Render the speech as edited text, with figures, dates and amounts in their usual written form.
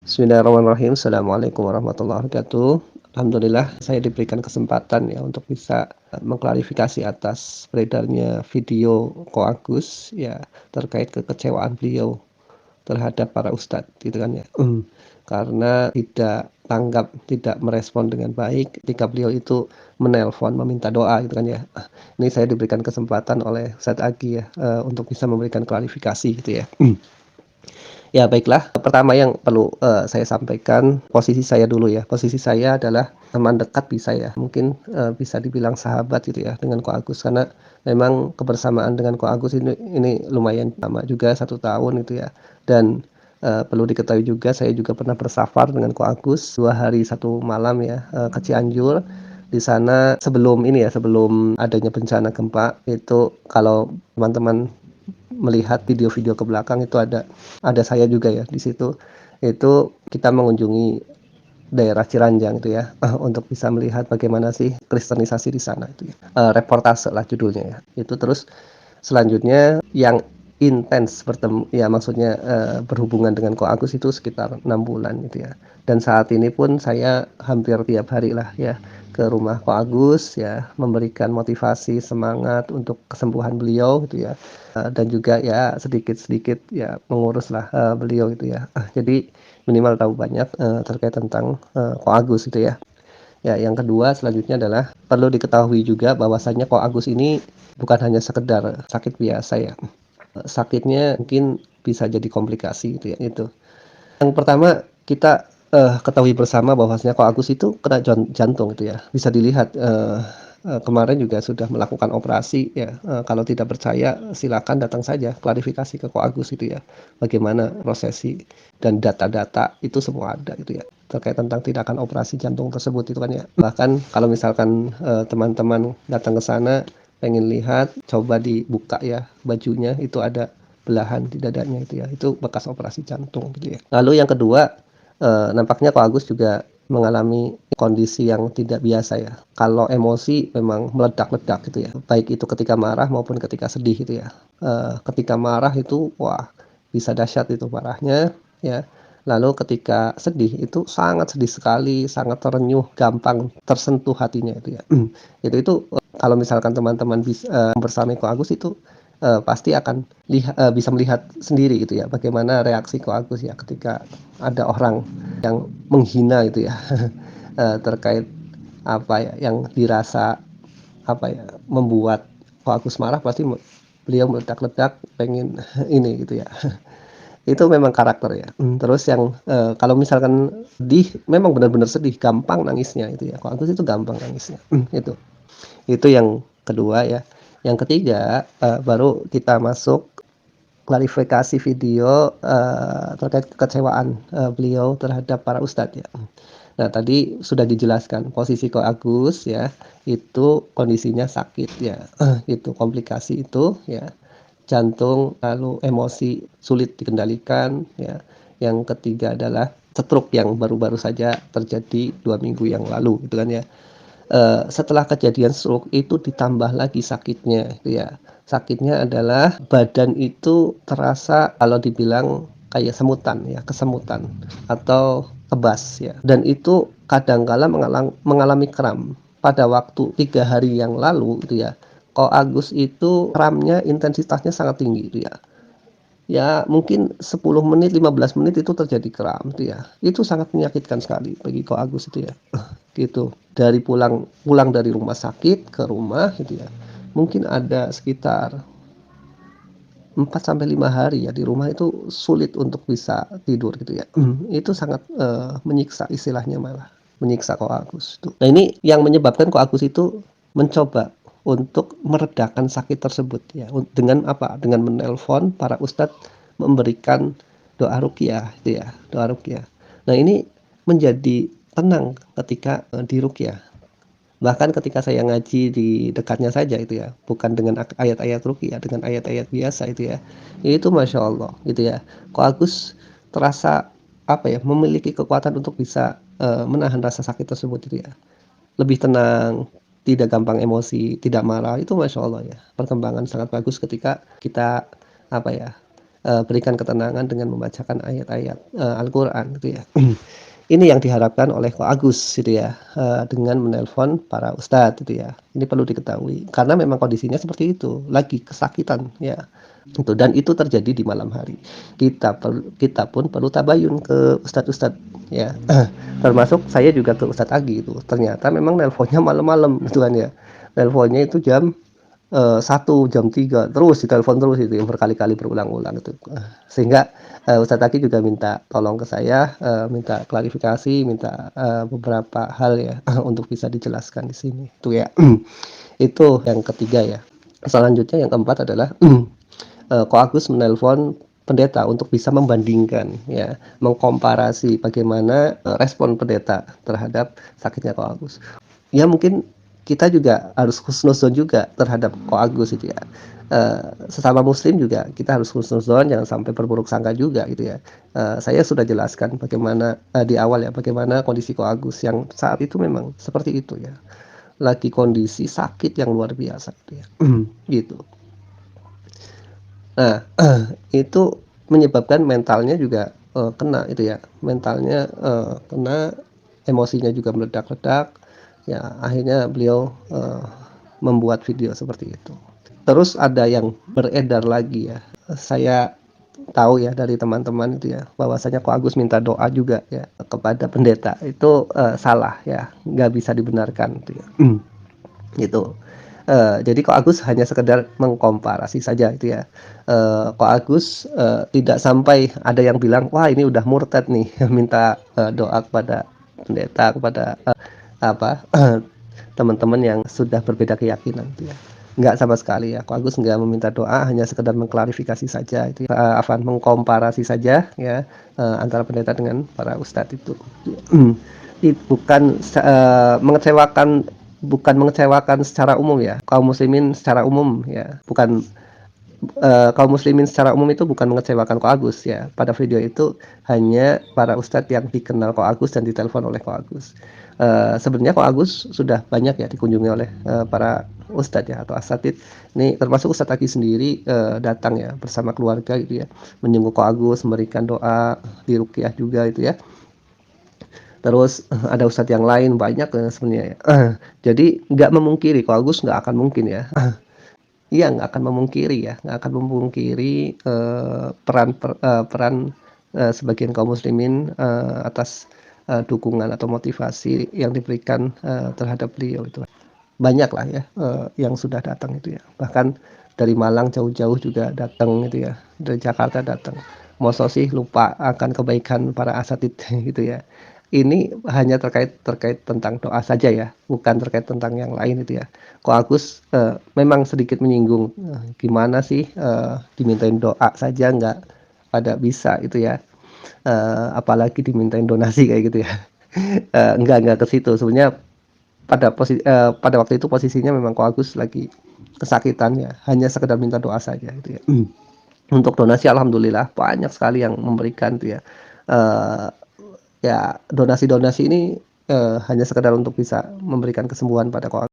Bismillahirrahmanirrahim. Assalamualaikum warahmatullahi wabarakatuh. Alhamdulillah saya diberikan kesempatan ya untuk bisa mengklarifikasi atas beredarnya video Ko Agus ya terkait kekecewaan beliau terhadap para ustadz gitu kan ya. Karena tidak tanggap, tidak merespon dengan baik ketika beliau itu menelpon meminta doa gitu kan ya. Ini saya diberikan kesempatan oleh Ustadz Agi ya untuk bisa memberikan klarifikasi gitu ya. Ya baiklah, pertama yang perlu, saya sampaikan posisi saya dulu ya. Posisi saya adalah teman dekat bisa ya, mungkin, bisa dibilang sahabat gitu ya dengan Ko Agus, karena memang kebersamaan dengan Ko Agus ini lumayan lama juga 1 tahun gitu ya. Dan, perlu diketahui juga saya juga pernah bersafar dengan Ko Agus 2 hari 1 malam ya, ke Cianjur. Di sana sebelum ini ya, sebelum adanya bencana gempa itu kalau teman-teman melihat video-video ke belakang itu ada saya juga ya di situ. Itu kita mengunjungi daerah Ciranjang itu ya, untuk bisa melihat bagaimana sih kristenisasi di sana itu ya. Reportase lah judulnya ya. Itu terus selanjutnya yang intens bertemu ya maksudnya, berhubungan dengan Ko Agus itu sekitar 6 bulan gitu ya. Dan saat ini pun saya hampir tiap hari lah ya ke rumah Ko Agus ya, memberikan motivasi, semangat untuk kesembuhan beliau gitu ya, dan juga ya sedikit-sedikit ya menguruslah, beliau gitu ya. Jadi minimal tahu banyak, terkait tentang, Ko Agus gitu ya. Ya, yang kedua selanjutnya adalah perlu diketahui juga bahwasanya Ko Agus ini bukan hanya sekedar sakit biasa ya, sakitnya mungkin bisa jadi komplikasi gitu ya, itu. Yang pertama kita, ketahui bersama bahwasanya Ko Agus itu kena jantung gitu ya, bisa dilihat, kemarin juga sudah melakukan operasi ya, kalau tidak percaya silakan datang saja klarifikasi ke Ko Agus gitu ya, bagaimana prosesi dan data-data itu semua ada gitu ya, terkait tentang tindakan operasi jantung tersebut itu kan ya. Bahkan kalau misalkan, teman-teman datang ke sana pengen lihat, coba dibuka ya bajunya, itu ada belahan di dadanya itu ya, itu bekas operasi jantung gitu ya. Lalu yang kedua, nampaknya Pak Agus juga mengalami kondisi yang tidak biasa ya. Kalau emosi memang meledak-ledak gitu ya, baik itu ketika marah maupun ketika sedih gitu ya. Ketika marah itu wah bisa dahsyat itu marahnya ya. Lalu ketika sedih itu sangat sedih sekali, sangat terenyuh, gampang tersentuh hatinya itu ya. Itu, kalau misalkan teman-teman membersamai Ko Agus itu, pasti akan bisa melihat sendiri gitu ya, bagaimana reaksi Ko Agus ya ketika ada orang yang menghina itu ya, terkait apa ya, yang dirasa apa ya, membuat Ko Agus marah pasti beliau meledak-ledak pengen ini gitu ya. Itu memang karakter ya. Terus yang, kalau misalkan sedih, memang benar-benar sedih, gampang nangisnya itu ya, Ko Agus itu gampang nangisnya, itu. Itu yang kedua ya. Yang ketiga, baru kita masuk klarifikasi video, terkait kekecewaan, beliau terhadap para ustadz ya. Nah tadi sudah dijelaskan posisi Ko Agus ya, itu kondisinya sakit ya, itu komplikasi itu ya, jantung, lalu emosi sulit dikendalikan ya. Yang ketiga adalah stroke yang baru-baru saja terjadi 2 minggu yang lalu gitu kan ya. Setelah kejadian stroke itu ditambah lagi sakitnya gitu ya. Sakitnya adalah badan itu terasa kalau dibilang kayak semutan ya, kesemutan atau kebas ya. Dan itu kadangkala mengalami kram. Pada waktu 3 hari yang lalu gitu ya, Ko Agus itu kramnya intensitasnya sangat tinggi gitu ya. Ya mungkin 10 menit, 15 menit itu terjadi kram itu ya. Itu sangat menyakitkan sekali bagi Ko Agus itu ya. Gitu. Dari pulang pulang dari rumah sakit ke rumah gitu ya. Mungkin ada sekitar 4 sampai 5 hari ya di rumah itu sulit untuk bisa tidur gitu ya. Itu sangat, menyiksa istilahnya malah, menyiksa Ko Agus itu. Nah ini yang menyebabkan Ko Agus itu mencoba untuk meredakan sakit tersebut ya, dengan apa, dengan menelpon para ustadz memberikan doa ruqyah itu ya, doa ruqyah. Nah ini menjadi tenang ketika, diruqyah. Bahkan ketika saya ngaji di dekatnya saja itu ya, bukan dengan ayat-ayat ruqyah, dengan ayat-ayat biasa itu ya. Itu Masya Allah gitu ya. Kok Agus terasa apa ya, memiliki kekuatan untuk bisa, menahan rasa sakit tersebut itu ya. Lebih tenang, tidak gampang emosi, tidak marah, itu Masya Allah ya. Perkembangan sangat bagus ketika kita apa ya, berikan ketenangan dengan membacakan ayat-ayat, Al-Qur'an gitu ya. Ini yang diharapkan oleh Ko Agus gitu ya, dengan menelpon para ustadz gitu ya. Ini perlu diketahui, karena memang kondisinya seperti itu, lagi kesakitan ya, itu dan itu terjadi di malam hari. Kita pun perlu tabayun ke ustadz-ustadz ya, termasuk saya juga ke Ustadz Agi itu, ternyata memang nelponnya malam-malam gitu kan ya. Nelponnya itu jam 1, jam 3 terus ditelepon terus itu yang berkali-kali berulang-ulang itu. Sehingga, Ustadz Aki juga minta tolong ke saya, minta klarifikasi, minta, beberapa hal ya untuk bisa dijelaskan di sini, itu ya. Itu yang ketiga ya. Selanjutnya yang keempat adalah, Ko Agus menelpon pendeta untuk bisa membandingkan ya, mengkomparasi bagaimana, respon pendeta terhadap sakitnya Ko Agus. Ya mungkin kita juga harus husnuzon juga terhadap Ko Agus itu ya. Sesama muslim juga kita harus husnuzon, jangan sampai berburuk sangka juga gitu ya. Saya sudah jelaskan bagaimana, di awal ya, bagaimana kondisi Ko Agus yang saat itu memang seperti itu ya, lagi kondisi sakit yang luar biasa gitu ya, gitu. Nah, itu menyebabkan mentalnya juga, kena itu ya, mentalnya, kena, emosinya juga meledak-ledak, ya akhirnya beliau, membuat video seperti itu. Terus ada yang beredar lagi ya, saya tahu ya dari teman-teman itu ya, bahwasanya Ko Agus minta doa juga ya kepada pendeta, itu, salah ya, nggak bisa dibenarkan itu ya. Gitu. Jadi Ko Agus hanya sekedar mengkomparasi saja itu ya. Ko Agus, tidak sampai ada yang bilang, "Wah ini udah murtad nih," minta, doa kepada pendeta, kepada, apa, teman-teman yang sudah berbeda keyakinan itu ya. Enggak sama sekali ya, Ko Agus enggak meminta doa, hanya sekedar mengklarifikasi saja itu ya, mengkomparasi saja ya, antara pendeta dengan para ustadz itu. Bukan mengecewakan, bukan mengecewakan secara umum ya, kaum muslimin secara umum ya, bukan, kaum muslimin secara umum itu bukan mengecewakan Ko Agus ya. Pada video itu hanya para ustadz yang dikenal Ko Agus dan ditelepon oleh Ko Agus. Sebenarnya Ko Agus sudah banyak ya dikunjungi oleh, para ustadz ya atau asatidz. Ini termasuk Ustadz Aki sendiri, datang ya bersama keluarga gitu ya, menjenguk Ko Agus, memberikan doa, diruqyah juga itu ya. Terus, ada ustadz yang lain banyak, sebenarnya ya. Jadi nggak memungkiri, Ko Agus nggak akan mungkin ya. Iya, nggak akan memungkiri ya, nggak akan memungkiri, peran, sebagian kaum muslimin, atas, dukungan atau motivasi yang diberikan, terhadap beliau itu. Banyaklah ya, yang sudah datang itu ya, bahkan dari Malang jauh-jauh juga datang gitu ya, dari Jakarta datang. Masa sih lupa akan kebaikan para asatidz gitu ya. Ini hanya terkait terkait tentang doa saja ya, bukan terkait tentang yang lain itu ya. Ko Agus, memang sedikit menyinggung, gimana sih, dimintain doa saja nggak pada bisa itu ya, apalagi dimintain donasi kayak gitu ya. Enggak ke situ, sebenarnya pada waktu itu posisinya memang Ko Agus lagi kesakitan ya, hanya sekedar minta doa saja gitu ya. Untuk donasi alhamdulillah banyak sekali yang memberikan tuh ya. Eee, Ya donasi-donasi ini, hanya sekedar untuk bisa memberikan kesembuhan pada Ko